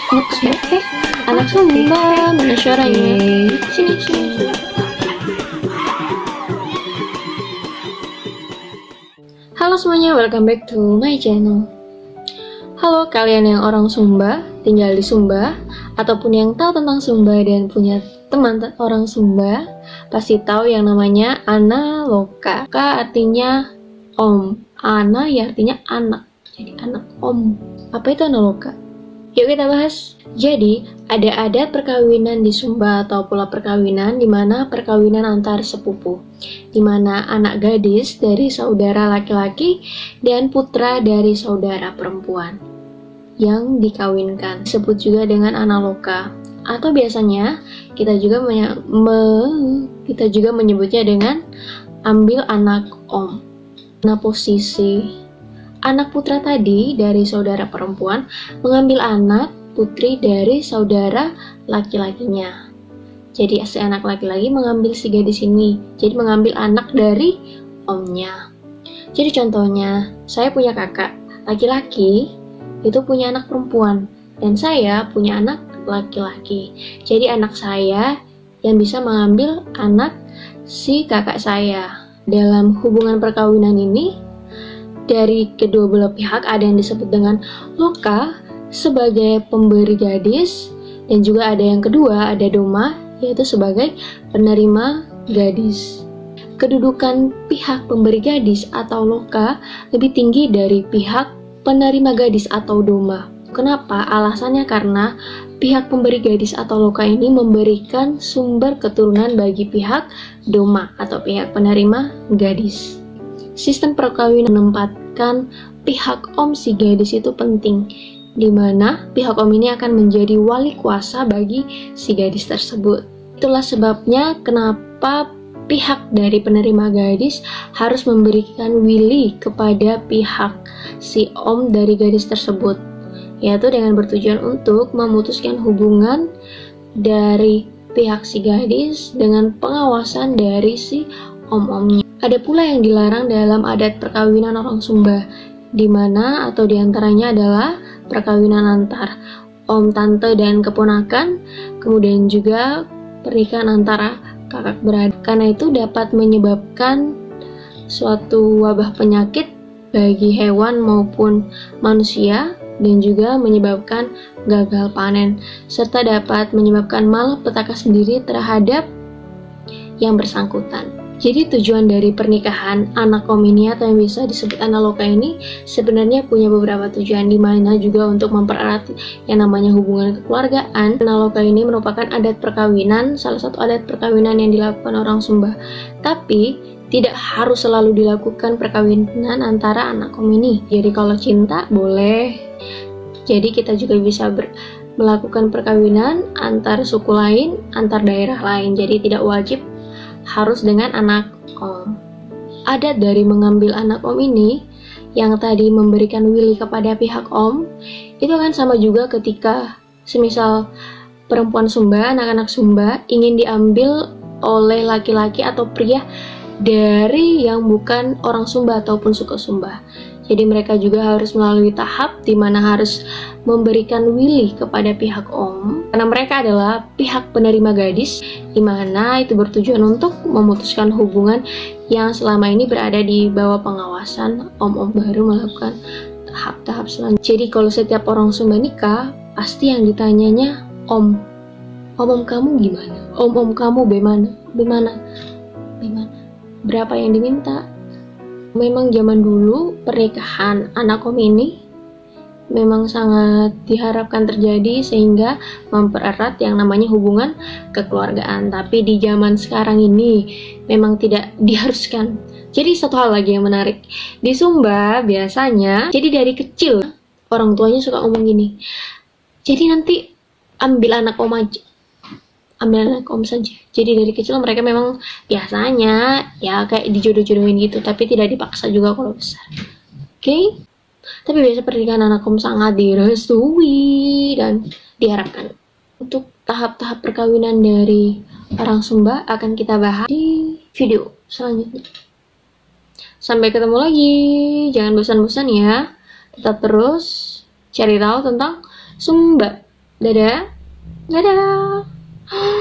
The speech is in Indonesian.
Anak Sumba, mana suaranya? Sini, sini. Halo semuanya, welcome back to my channel. Halo kalian yang orang Sumba, tinggal di Sumba, ataupun yang tahu tentang Sumba dan punya teman orang Sumba, pasti tahu yang namanya Analoka. Ka artinya om, Ana ya artinya anak, jadi anak om. Apa itu Analoka? Yuk kita bahas. Jadi, ada adat perkawinan di Sumba atau pola perkawinan di mana perkawinan antar sepupu, di mana anak gadis dari saudara laki-laki dan putra dari saudara perempuan yang dikawinkan. Disebut juga dengan analoka. Atau biasanya kita juga menyebutnya dengan ambil anak om. Nah, posisi anak putra tadi dari saudara perempuan mengambil anak putri dari saudara laki-lakinya. Jadi si anak laki-laki mengambil si gadis ini, jadi mengambil anak dari omnya. Jadi contohnya, saya punya kakak laki-laki, itu punya anak perempuan, dan saya punya anak laki-laki. Jadi anak saya yang bisa mengambil anak si kakak saya. Dalam hubungan perkawinan ini, dari kedua belah pihak ada yang disebut dengan loka sebagai pemberi gadis, dan juga ada yang kedua, ada doma, yaitu sebagai penerima gadis. Kedudukan pihak pemberi gadis atau loka lebih tinggi dari pihak penerima gadis atau doma. Kenapa? Alasannya karena pihak pemberi gadis atau loka ini memberikan sumber keturunan bagi pihak doma atau pihak penerima gadis. Sistem perkawinan menempatkan pihak om si gadis itu penting, di mana pihak om ini akan menjadi wali kuasa bagi si gadis tersebut. Itulah sebabnya kenapa pihak dari penerima gadis harus memberikan willy kepada pihak si om dari gadis tersebut, yaitu dengan bertujuan untuk memutuskan hubungan dari pihak si gadis dengan pengawasan dari si om-omnya. Ada pula yang dilarang dalam adat perkawinan orang Sumba, di mana atau diantaranya adalah perkawinan antar om, tante, dan keponakan, kemudian juga pernikahan antara kakak beradik, karena itu dapat menyebabkan suatu wabah penyakit bagi hewan maupun manusia, dan juga menyebabkan gagal panen, serta dapat menyebabkan malapetaka sendiri terhadap yang bersangkutan. Jadi tujuan dari pernikahan anak om ini atau yang bisa disebut analoka ini sebenarnya punya beberapa tujuan, di mana juga untuk mempererat yang namanya hubungan kekeluargaan. Analoka ini merupakan adat perkawinan, salah satu adat perkawinan yang dilakukan orang Sumba. Tapi tidak harus selalu dilakukan perkawinan antara anak om ini. Jadi kalau cinta boleh. Jadi kita juga bisa melakukan perkawinan antar suku lain, antar daerah lain. Jadi tidak wajib harus dengan anak om. Adat dari mengambil anak om ini yang tadi memberikan willy kepada pihak om, itu kan sama juga ketika semisal perempuan Sumba, anak-anak Sumba ingin diambil oleh laki-laki atau pria dari yang bukan orang Sumba ataupun suku Sumba. Jadi mereka juga harus melalui tahap di mana harus memberikan willy kepada pihak om, karena mereka adalah pihak penerima gadis, di mana itu bertujuan untuk memutuskan hubungan yang selama ini berada di bawah pengawasan om-om baru melakukan tahap-tahap selanjutnya. Jadi kalau setiap orang Sumba nikah, pasti yang ditanyanya om kamu gimana? Om kamu bagaimana? Berapa yang diminta? Memang zaman dulu pernikahan anak om ini memang sangat diharapkan terjadi sehingga mempererat yang namanya hubungan kekeluargaan. Tapi di zaman sekarang ini memang tidak diharuskan. Jadi satu hal lagi yang menarik, di Sumba biasanya, jadi dari kecil orang tuanya suka ngomong gini, jadi nanti ambil anak om aja, ambil anak om saja. Jadi dari kecil mereka memang biasanya ya kayak dijodoh-jodohin gitu, tapi tidak dipaksa juga kalau besar. Oke? Tapi biasa pernikahan anak om sangat direstui dan diharapkan. Untuk tahap-tahap perkawinan dari orang Sumba akan kita bahas di video selanjutnya. Sampai ketemu lagi. Jangan bosan-bosan ya. Tetap terus cari tahu tentang Sumba. Dadah. Dadah.